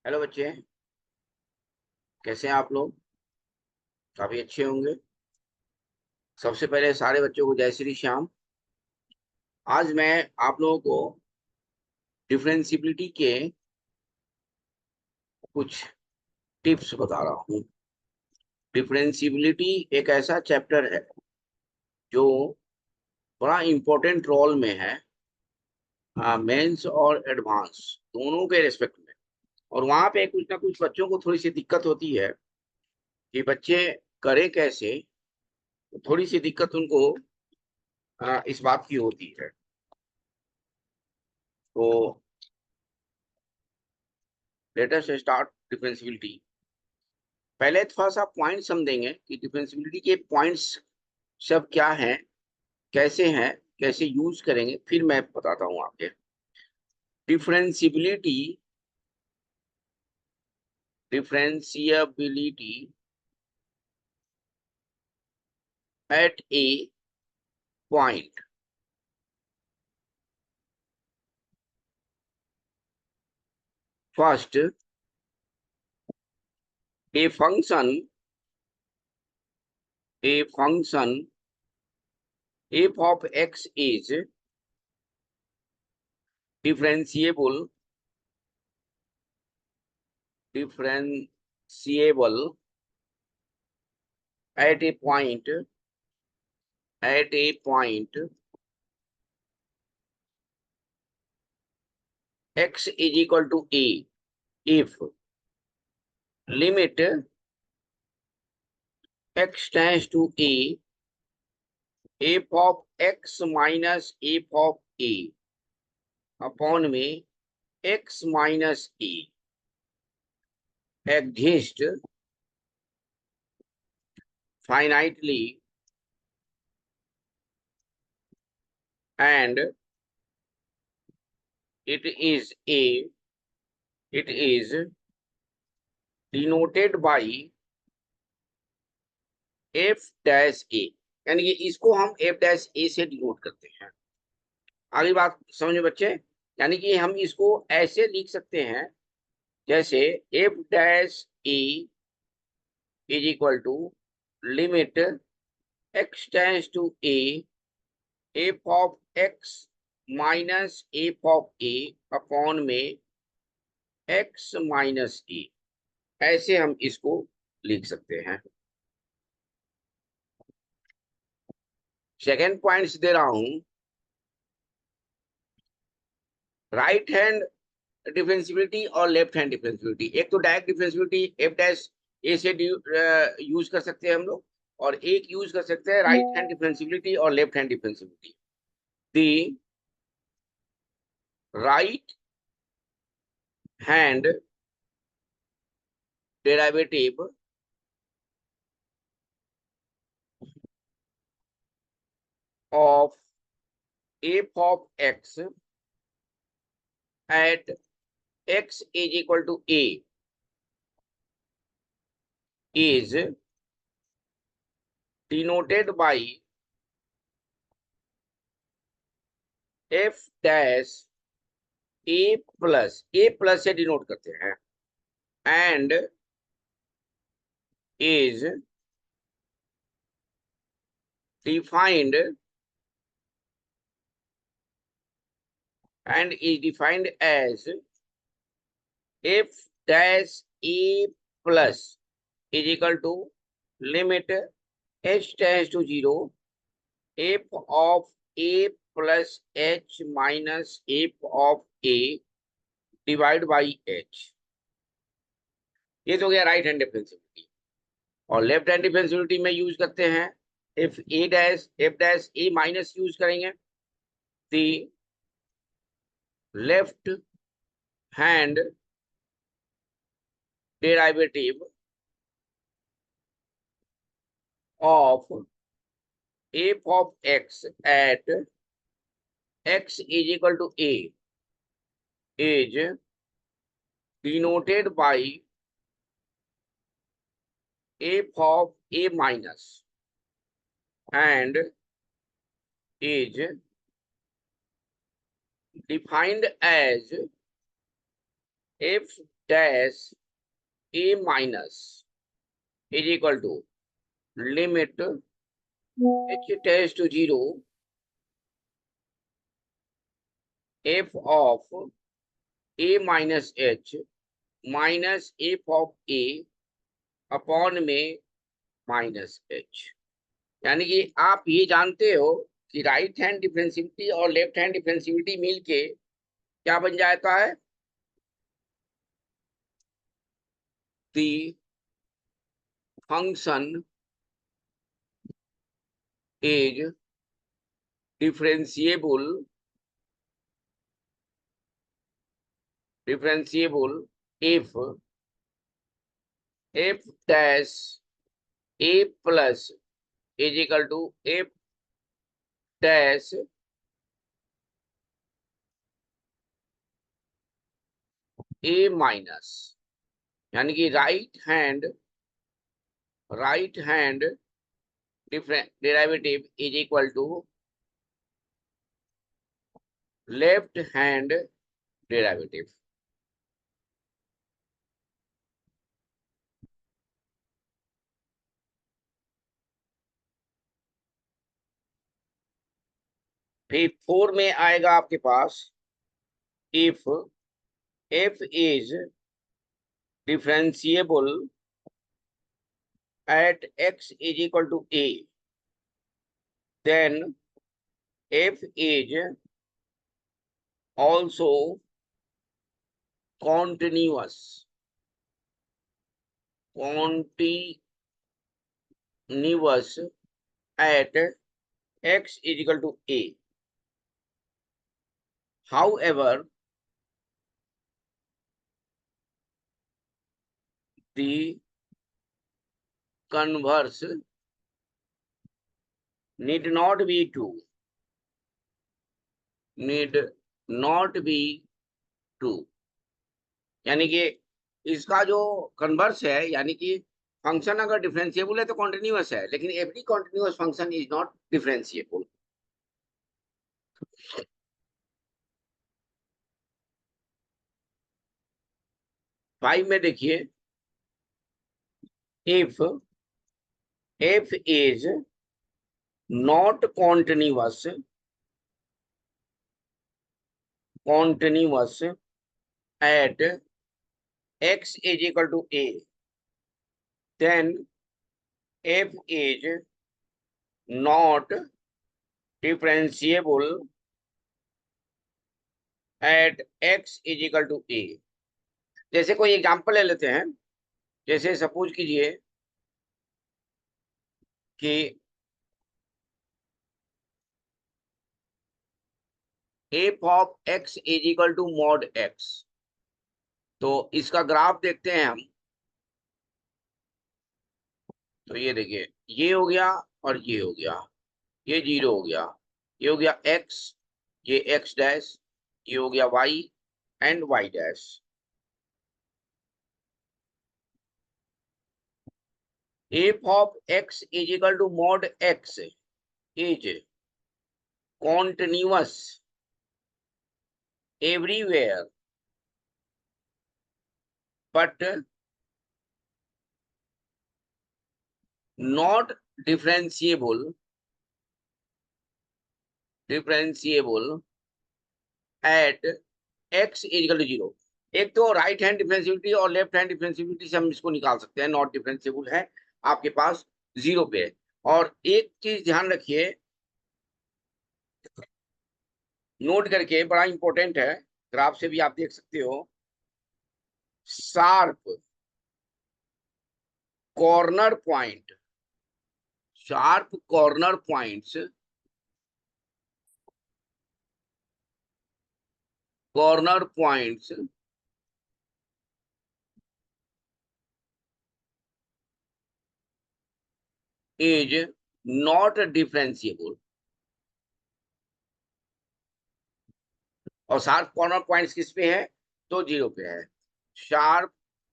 Hello बच्चे, कैसे हैं आप लोग? काफी अच्छे होंगे। सबसे पहले सारे बच्चों को जय श्री श्याम। आज मैं आप लोगों को डिफरेंशियबिलिटी के कुछ टिप्स बता रहा हूँ। डिफरेंशियबिलिटी एक ऐसा चैप्टर है जो बड़ा इंपॉर्टेंट रोल में है मेंस और एडवांस दोनों के रिस्पेक्ट में। और वहां पे कुछ ना कुछ बच्चों को थोड़ी सी दिक्कत होती है कि बच्चे करें कैसे। तो थोड़ी सी दिक्कत उनको इस बात की होती है। तो लेट अस स्टार्ट डिफरेंशियबिलिटी। पहले थोड़ा सा पॉइंट समझेंगे कि डिफरेंशियबिलिटी के पॉइंट्स सब क्या हैं, कैसे हैं, कैसे यूज करेंगे, फिर मैं बताता हूँ आगे। Differentiability differentiability at a point. First, a function f of x is differentiable differentiable at a point x is equal to a if limit x tends to a f of x minus f of a upon में x minus a exist finitely and it is denoted by f dash a। यानी कि इसको हम f dash a से denote करते हैं। आगे बात समझो बच्चे। यानी कि हम इसको ऐसे लिख सकते हैं जैसे f dash a is equal to limit x tends to a f of x minus f of a upon में x माइनस a। ऐसे हम इसको लिख सकते हैं। सेकेंड पॉइंट्स दे रहा हूं। राइट हैंड डिफरेंशियबिलिटी और लेफ्ट हैंड डिफरेंशियबिलिटी। एक तो डायरेक्ट डिफरेंशियबिलिटी एफ डैश ए से यूज कर सकते हैं हम लोग, और एक यूज कर सकते हैं राइट हैंड डिफरेंशियबिलिटी और left hand differentiability. The right hand derivative of f of x at x is equal to a is denoted by f dash a plus से डिनोट करते हैं and is defined as f dash a plus is equal to limit h tends to 0 f of a plus h minus f of a divide by h। ये तो गया right hand differentiability. और left hand differentiability में use करते हैं F dash a minus use करेंगे। दी left hand derivative of f of x at x is equal to a is denoted by f of a minus and is defined as f dash a minus is equal to limit h tends to 0 f of a minus h minus f of a upon में minus h. यानी कि आप ये जानते हो कि right hand differentiability और left hand differentiability मिलके क्या बन जाता है, the function is differentiable if f dash a plus is equal to f dash a माइनस। यानी कि right hand derivative is equal to left hand derivative. फिर 4 में आएगा आपके पास if f is differentiable at x is equal to a, then f is also continuous at x is equal to a. However, the converse need not be true. यानी कि इसका जो converse है, यानी कि फंक्शन अगर डिफरेंशिएबल है तो कॉन्टिन्यूअस है, लेकिन every continuous function is not differentiable. Five में देखिए if f is not continuous at x is equal to a, then f is not differentiable at x is equal to a। जैसे कोई example ले लेते हैं, जैसे सपोज कीजिए कि f of x is equal to mod x, तो इसका ग्राफ देखते हैं हम। तो ये देखिए, ये हो गया और ये हो गया, ये 0 हो गया, ये हो गया x, ये x डैश, ये हो गया y and y dash. f of x is equal to mod x is continuous everywhere but not differentiable at x is equal to 0। एक तो राइट हैंड डिफरेंशियबिलिटी और लेफ्ट हैंड डिफरेंशियबिलिटी से हम इसको निकाल सकते हैं, नॉट डिफरेंशिएबल है आपके पास 0 पे। और एक चीज ध्यान रखिए, नोट करके, बड़ा इंपॉर्टेंट है, ग्राफ से भी आप देख सकते हो, sharp corner point, sharp corner points is not differentiable. और शार्प कॉर्नर पॉइंट्स किस पे है, तो 0 पे है। Sharp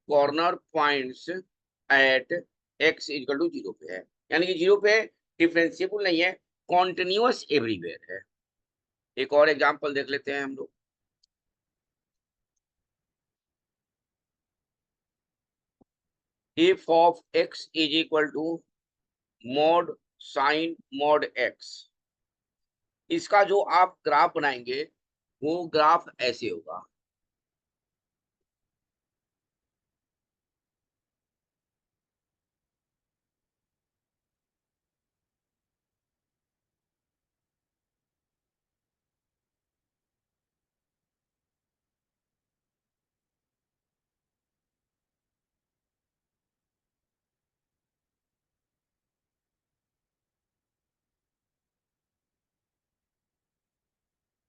corner points at x equal to 0 पे है, यानी कि 0 पे डिफरेंशिएबल नहीं है, कॉन्टिन्यूअस एवरीवेयर है। एक और एग्जांपल देख लेते हैं हम लोग। if of x is equal to mod sin mod x, इसका जो आप ग्राफ बनाएंगे वो ग्राफ ऐसे होगा।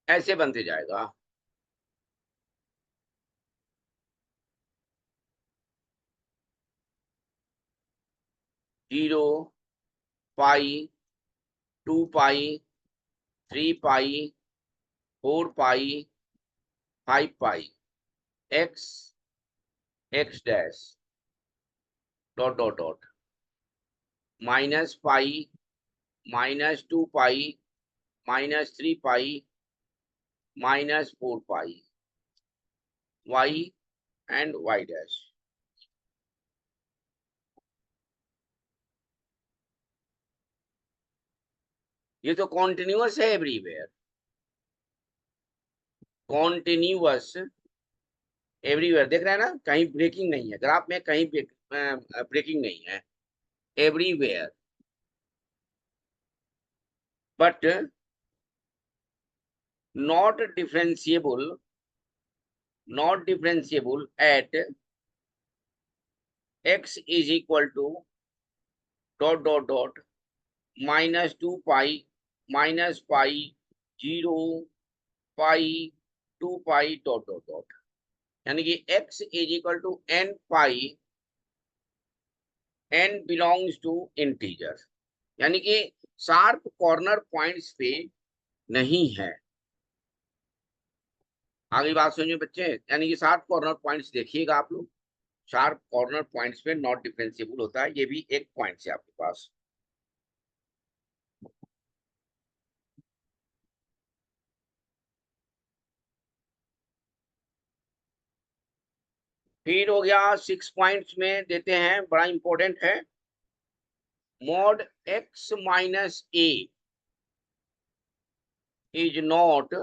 ऐसे बनते जाएगा। Zero, pi, 2 pi, 3 pi, 4 pi, 5 pi, x, x dash, dot dot dot, -pi, -2 pi, -3 pi, -4 pi, y and y dash. ये तो कॉन्टिन्यूअस है एवरीवेयर, कॉन्टिन्यूअस एवरीवेयर, देख रहे हैं ना, कहीं ब्रेकिंग नहीं है ग्राफ में, कहीं ब्रेकिंग नहीं है, everywhere. But not differentiable, not differentiable at x is equal to dot dot dot -2 pi, -pi, 0 pi, 2 pi, dot dot dot, यानी कि x is equal to n pi, n belongs to integer, यानी कि sharp corner points पे नहीं है। आगे बात समझिए बच्चे, यानी कि शार्प कॉर्नर पॉइंट्स देखिएगा आप लोग, शार्प कॉर्नर पॉइंट्स पे नॉट डिफरेंशिएबल होता है, ये भी एक पॉइंट है आपके पास। फिर हो गया 6 पॉइंट्स में देते हैं, बड़ा इंपॉर्टेंट है, mod x minus a is not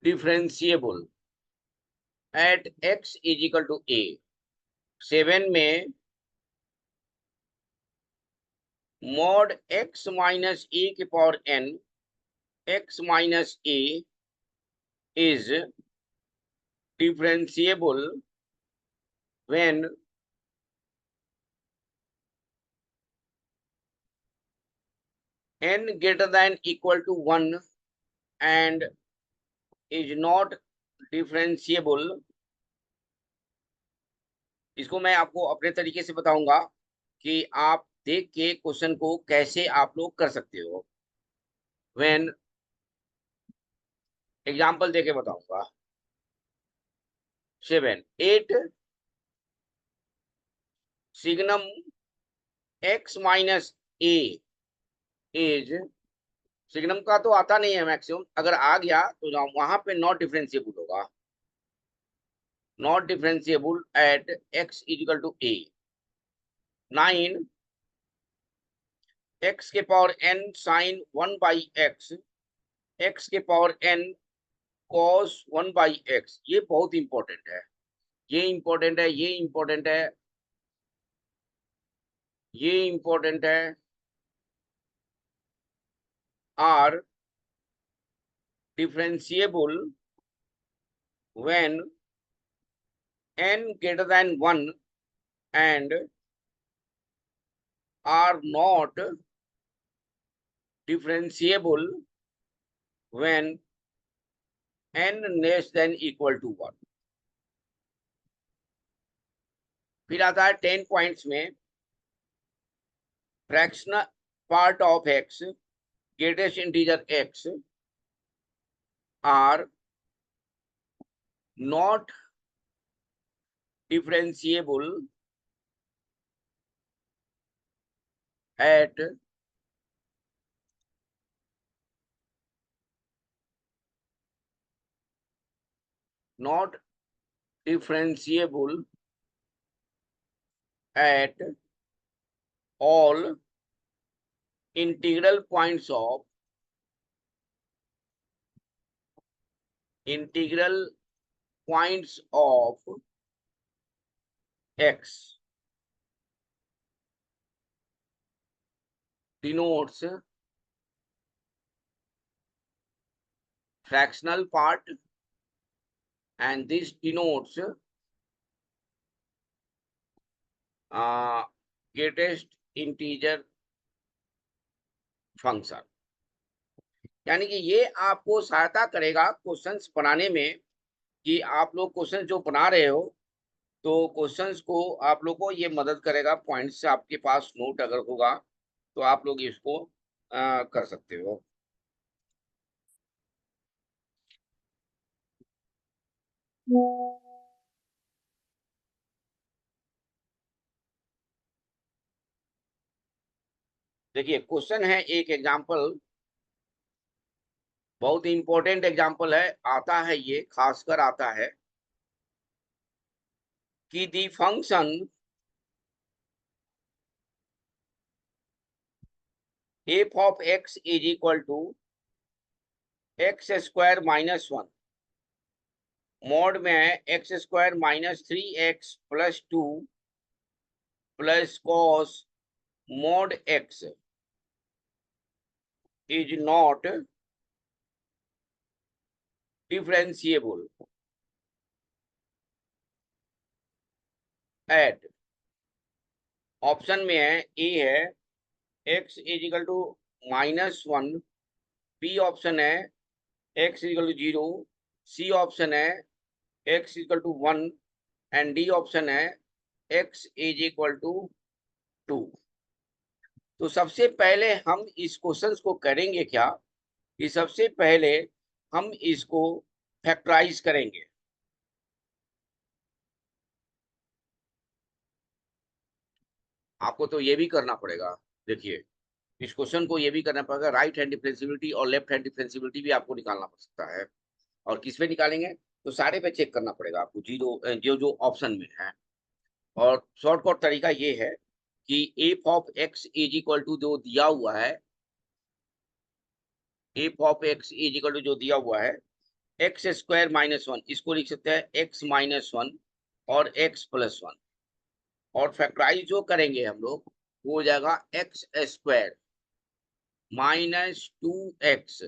differentiable at x is equal to a. 7 में मॉड x माइनस ए के power n, x minus a is differentiable when n greater than equal to 1 and is not differentiable। इसको मैं आपको अपने तरीके से बताऊंगा कि आप देख के क्वेश्चन को कैसे आप लोग कर सकते हो। व्हेन एग्जांपल देके बताऊंगा। 7 8 signum x minus a is, signum का तो आता नहीं है मैक्सिमम, अगर आ गया तो वहां पे नॉट डिफरेंशिएबल होगा, not differentiable at x equal to a. 9 x के power n sine 1 by x, x के power n cos 1 by x, ये बहुत इंपॉर्टेंट है, ये इंपॉर्टेंट है, ये इंपॉर्टेंट है, ये इंपॉर्टेंट है। Are differentiable when n greater than 1 and are not differentiable when n less than equal to 1। फिर आता है 10 पॉइंट्स में, fractional part of x, greatest integer x are not differentiable at not differentiable at all integral points of x denotes fractional part, and this denotes greatest integer function. यानी कि ये आपको सहायता करेगा क्वेश्चंस बनाने में, कि आप लोग क्वेश्चन जो बना रहे हो तो क्वेश्चंस को आप लोग को ये मदद करेगा। पॉइंट्स आपके पास नोट अगर होगा तो आप लोग इसको कर सकते हो। देखिए क्वेश्चन है एक एग्जांपल, बहुत इंपॉर्टेंट एग्जांपल है, आता है ये खासकर आता है कि the function f of x is equal to x square minus 1 mod में है x square minus 3x plus 2 plus cos mod x is not differentiable at, option में है ए है x is equal to -1, B option है x equal to 0, C option है x equal to 1 and D option है x is equal to 2। तो सबसे पहले हम इस क्वेश्चन को करेंगे क्या कि सबसे पहले हम इसको फैक्टराइज करेंगे। आपको तो ये भी करना पड़ेगा, देखिए इस क्वेश्चन को ये भी करना पड़ेगा, राइट हैंड डिफरेंशियबिलिटी और लेफ्ट हैंड डिफरेंशियबिलिटी भी आपको निकालना पड़ सकता है। और किस पे निकालेंगे तो सारे पे चेक करना पड़ेगा आपको, जीरो जो जो ऑप्शन में है। और शॉर्टकट तरीका ये है कि f of x is equal to जो दिया हुआ है, f of x is equal to जो दिया हुआ है एक्स स्क्वायर माइनस 1, इसको लिख सकते हैं एक्स माइनस 1 और एक्स प्लस 1, और फैक्टराइज जो करेंगे हम लोग वो हो जाएगा x square minus 2x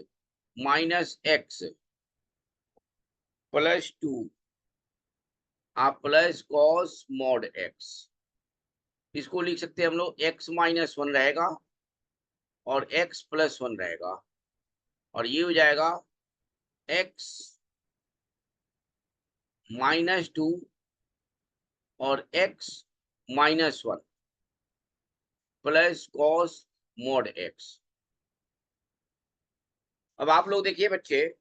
minus x plus 2 plus cos mod x. इसको लिख सकते हैं हम लोग x माइनस 1 रहेगा और x प्लस 1 रहेगा, और ये हो जाएगा x माइनस 2 और x minus 1 plus cos mod x। अब आप लोग देखिए बच्चे,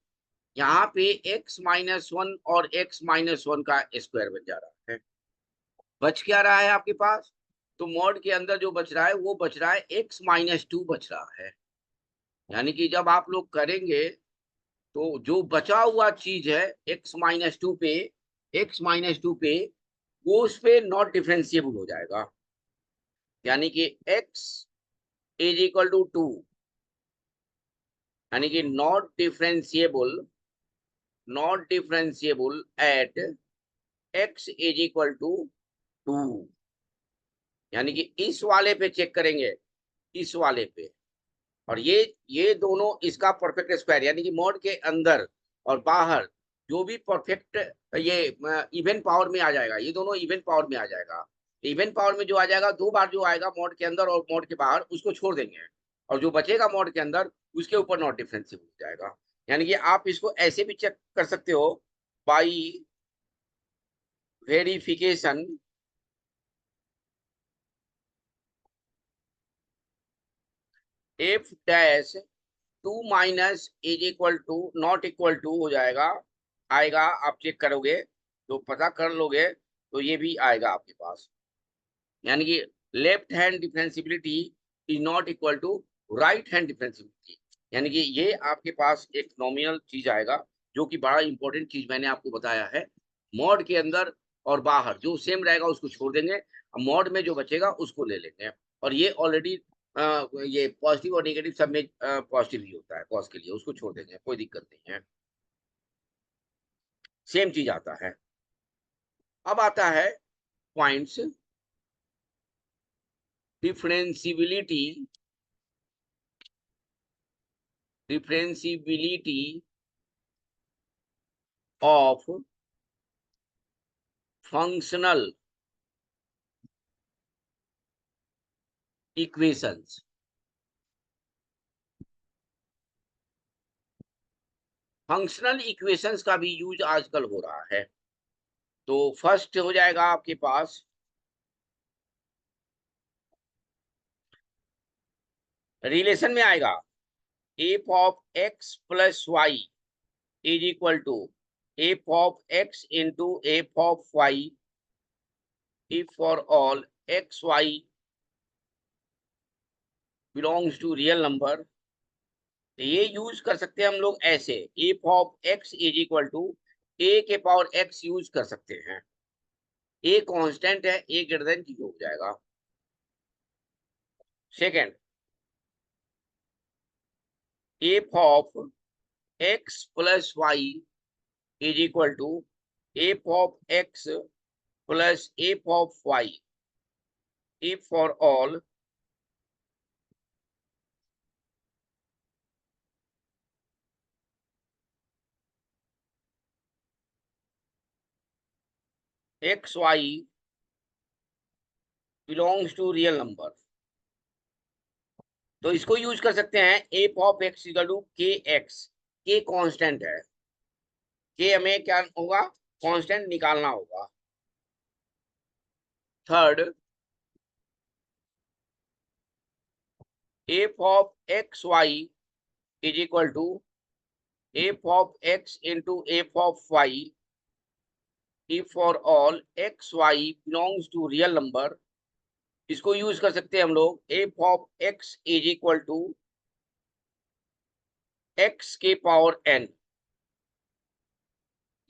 यहाँ पे x माइनस 1 और x माइनस 1 का स्क्वायर बन जा रहा है, बच क्या रहा है आपके पास, तो मॉड के अंदर जो बच रहा है वो बच रहा है x माइनस 2 बच रहा है। यानी कि जब आप लोग करेंगे तो जो बचा हुआ चीज है x माइनस 2 पे, x माइनस 2 पे वो उस पे नॉट डिफरेंशिएबल हो जाएगा। यानी कि x इज इक्वल टू 2, यानी कि not differentiable at x is equal to 2। यानी कि इस वाले पे चेक करेंगे, इस वाले पे, और ये दोनों इसका परफेक्ट स्क्वायर, यानी कि मॉड के अंदर और बाहर जो भी परफेक्ट ये इवन पावर में आ जाएगा, ये दोनों इवन पावर में आ जाएगा। इवन पावर में जो आ जाएगा, दो बार जो आएगा मॉड के अंदर और मॉड के बाहर उसको छोड़ देंगे, और जो बचेगा मॉड के अंदर उसके ऊपर नॉट डिफरेंशिएबल हो जाएगा। यानी कि आप इसको ऐसे भी चेक कर सकते हो by verification f dash 2 minus is equal to not equal to हो जाएगा, आएगा, आप चेक करोगे तो पता कर लोगे तो ये भी आएगा आपके पास। यानी कि left hand differentiability is not equal to right hand differentiability, यानी कि ये आपके पास एक नॉमिनल चीज आएगा जो कि बड़ा इंपॉर्टेंट चीज मैंने आपको बताया है। मॉड के अंदर और बाहर जो सेम रहेगा उसको छोड़ देंगे, मॉड में जो बचेगा उसको ले लेंगे। और ये ऑलरेडी ये पॉजिटिव और नेगेटिव सब में पॉजिटिव ही होता है कॉस के लिए, उसको छोड़ देंगे, कोई दिक्कत नहीं है, सेम चीज आता है। अब आता है points, differentiability, differentiability of functional equations. Functional equations का भी यूज आजकल हो रहा है। तो फर्स्ट हो जाएगा आपके पास रिलेशन में आएगा f of x plus y is equal to f of x into f of y if for all x y belongs to real number. ये यूज कर सकते हैं हम लोग ऐसे, f of x is equal to a के power x use कर सकते हैं। ए कांस्टेंट है, ए ग्रेटर देन 0 हो जाएगा। Second, f of x plus y is equal to f of x plus f of y if for all x y belongs to real number. तो इसको use कर सकते हैं, f of x equal to k x, k constant है, k हमें क्या होगा, constant निकालना होगा। Third, f of x y is equal to f of x into f of y if for all x y belongs to real number. इसको use कर सकते हैं हम लोग, f of x is equal to x के power n,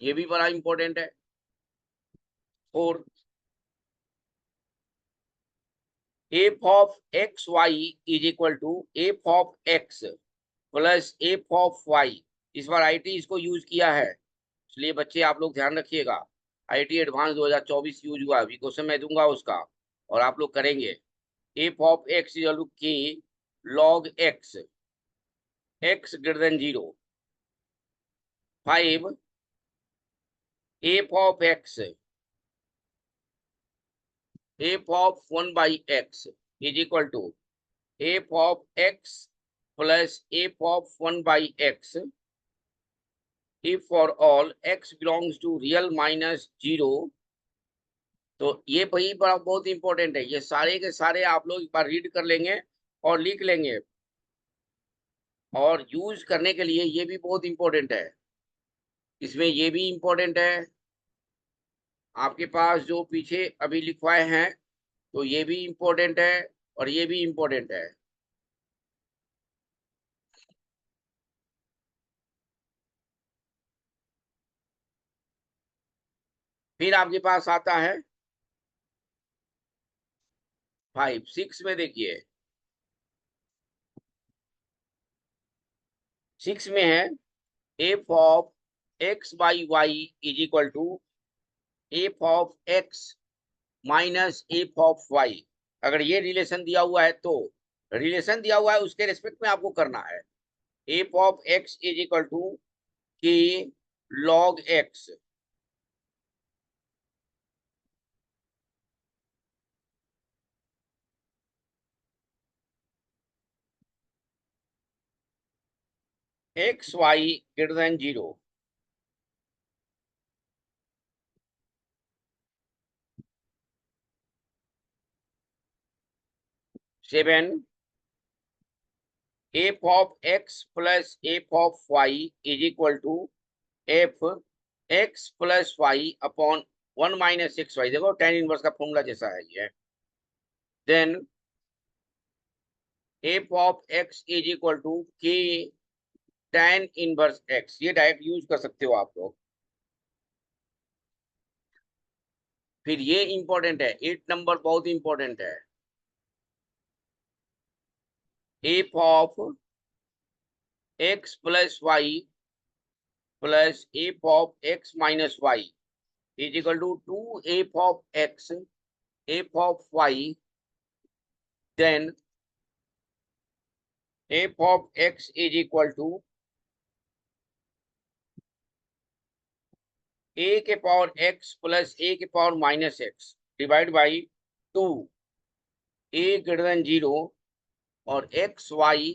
ये भी बड़ा इंपॉर्टेंट है। और f of x y is equal to f of x plus f of y. इस बार आईटी इसको यूज किया है, इसलिए बच्चे आप लोग ध्यान रखिएगा। आईटी एडवांस 2024 यूज हुआ, अभी क्वेश्चन मैं दूंगा उसका और आप लोग करेंगे। F of x equal to k log x, x greater than 0। 5, f of x, f of 1 by x is equal to f of x plus f of 1 by x if for all x belongs to real minus 0। तो ये वही बड़ा बहुत important है, ये सारे के सारे आप लोग एक बार रीड कर लेंगे और लिख लेंगे। और यूज करने के लिए ये भी बहुत इंपॉर्टेंट है, इसमें ये भी इंपॉर्टेंट है आपके पास जो पीछे अभी लिखवाए हैं, तो ये भी इंपॉर्टेंट है और ये भी इंपॉर्टेंट है। फिर आपके पास आता है 5, 6 में देखिए, 6 में है f of x by y is equal to f of x minus f of y. अगर ये रिलेशन दिया हुआ है तो रिलेशन दिया हुआ है उसके रिस्पेक्ट में आपको करना है। F of x is equal to k log x, x y greater than 0। 7, f of x plus f of y is equal to f x plus y upon 1 minus x y. देखो tan inverse का formula जैसा है ये। Then f of x is equal to k tan inverse x, ये direct use कर सकते हो आप लोग। फिर ये इंपॉर्टेंट है, 8 नंबर बहुत इंपॉर्टेंट है। F of x plus y plus f of x minus y is equal to 2 f of x f of y, then f of x is equal to a के power x plus a के power minus x divide by 2, a greater than 0 और x y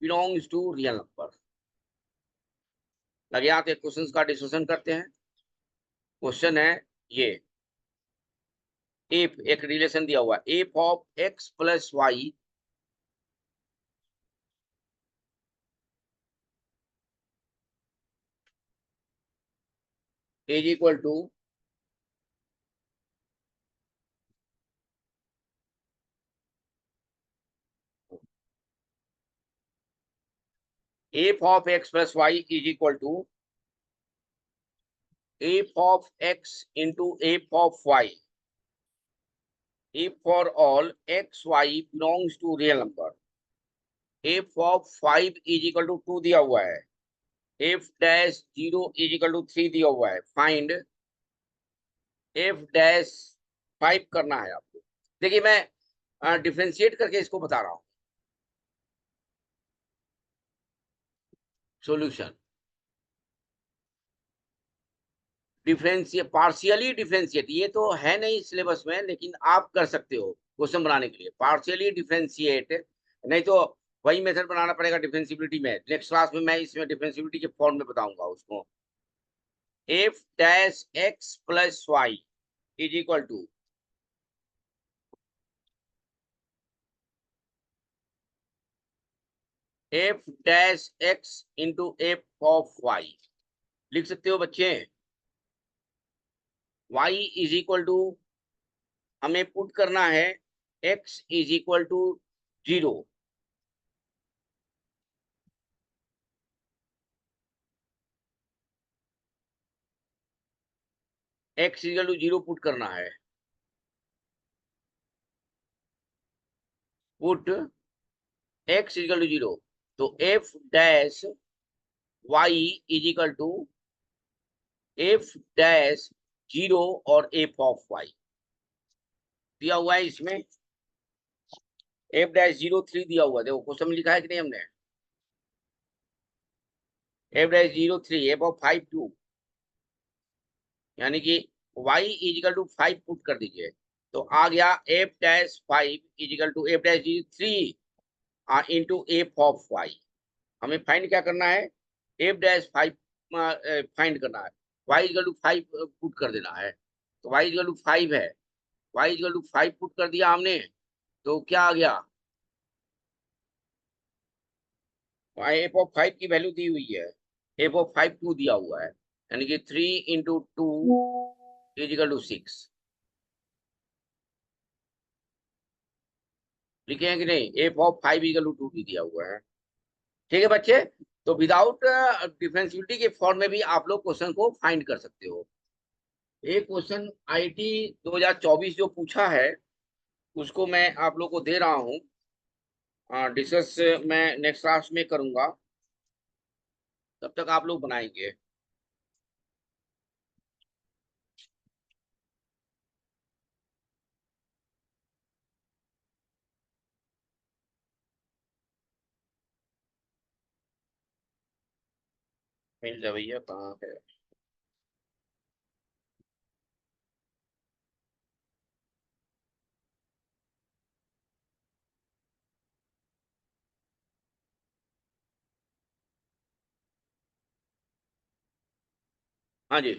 belongs to real number. लगे आते questions का discussion करते हैं। Question है ये, एफ एक रिलेशन दिया हुआ है, f of x plus y is equal to f of x plus y is equal to f of x into f of y if for all x y belongs to real number, f of 5 is equal to 2 दिया हुआ है, f dash 0 is equal to 3 दिया हुआ है, find f dash 5 करना है आपको। देखिए मैं डिफरेंशिएट करके इसको बता रहा हूं। सॉल्यूशन डिफरेंशिएट, पार्शियली डिफरेंशिएट, ये तो है नहीं सिलेबस में, लेकिन आप कर सकते हो क्वेश्चन बनाने के लिए। पार्शियली डिफरेंशिएट, नहीं तो वही मेथड बनाना पड़ेगा डिफरेंशिएबिलिटी में। नेक्स्ट क्लास में मैं इसमें डिफरेंशिएबिलिटी के फॉर्म में बताऊंगा उसको। F dash x plus y is equal to f dash x into f of y. लिख सकते हो बच्चे। y इज इक्वल टू, हमें पुट करना है x is equal to 0, x is equal to 0 put करना है। Put x is equal to 0, तो f dash y is equal to f dash 0 और f ऑफ y दिया हुआ है इसमें। f डैश 0 3 दिया हुआ है, देखो क्वेश्चन में लिखा है कि नहीं हमने। f डैश 0 3, f ऑफ 5 2, यानी कि y is equal to 5 put कर दीजिए, तो आ गया f dash 5 is equal to f dash 3 into f of y. हमें फाइंड क्या करना है, एफ डैश 5 फाइंड करना है। वाई इक्वल टू 5 पुट कर देना है, तो वाई इक्वल टू 5 है, वाई इक्वल टू 5 पुट कर दिया हमने, तो क्या आ गया, एफ ऑफ 5 की वैल्यू दी हुई है, एफ ऑफ 5 2 दिया हुआ है, यानी कि 3 इंटू 2 इज इक्वल टू 6। लिखे हैं कि नहीं, एफ ऑफ 5 इक्वल टू 2 भी दिया हुआ है। ठीक है बच्चे, तो विदाउट डिफरेंशियबिलिटी के फॉर्म में भी आप लोग क्वेश्चन को फाइंड कर सकते हो। एक क्वेश्चन आईटी 2024 जो पूछा है उसको मैं आप लोग को दे रहा हूँ, डिस्कस मैं नेक्स्ट क्लास में करूंगा, तब तक आप लोग बनाएंगे। मिल जा भैया, कहाँ है। हाँ जी,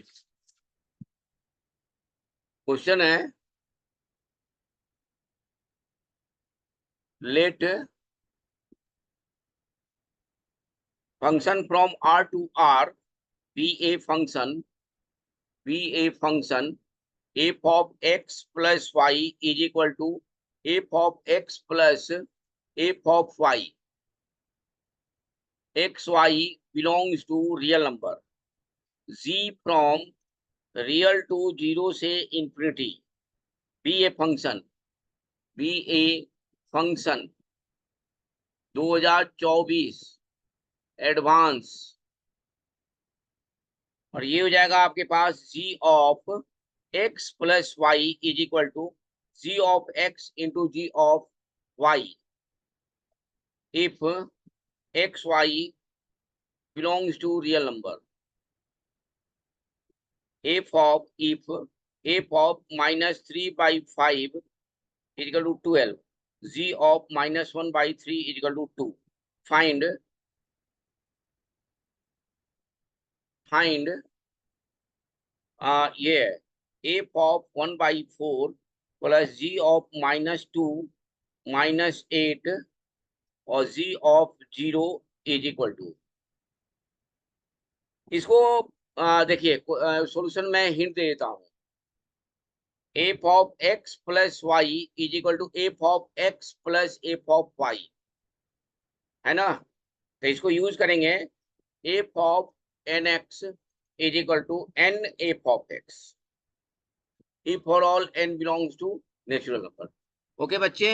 क्वेश्चन है, let function from R to R be a function f of x plus y is equal to f of x plus f of y, x y belongs to real number, g from real to 0 से infinity, be a function, be a function 2024 advance, और ये हो जाएगा आपके पास g of x plus y is equal to g of x into ji of y if x y belongs to real number, f of if f of -3/5 is equal to 12, g of -1/3 is equal to 2. Find yeah, f of 1/4 plus g of -2 -8 और g of 0 is equal to, इसको देखिए solution में hint दे देता हूँ, f of x plus y is equal to f of x plus f of y, है ना। तो इसको यूज करेंगे, f of nx is equal to n f of x if for all n belongs to natural number. Okay बच्चे,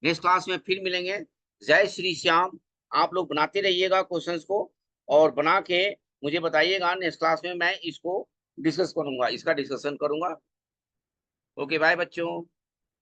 next class में फिर मिलेंगे। जय श्री श्याम। आप लोग बनाते रहिएगा क्वेश्चंस को, और बना के मुझे बताइएगा। नेक्स्ट क्लास में मैं इसको डिस्कस करूंगा, इसका डिस्कशन करूंगा। ओके बाय बच्चों।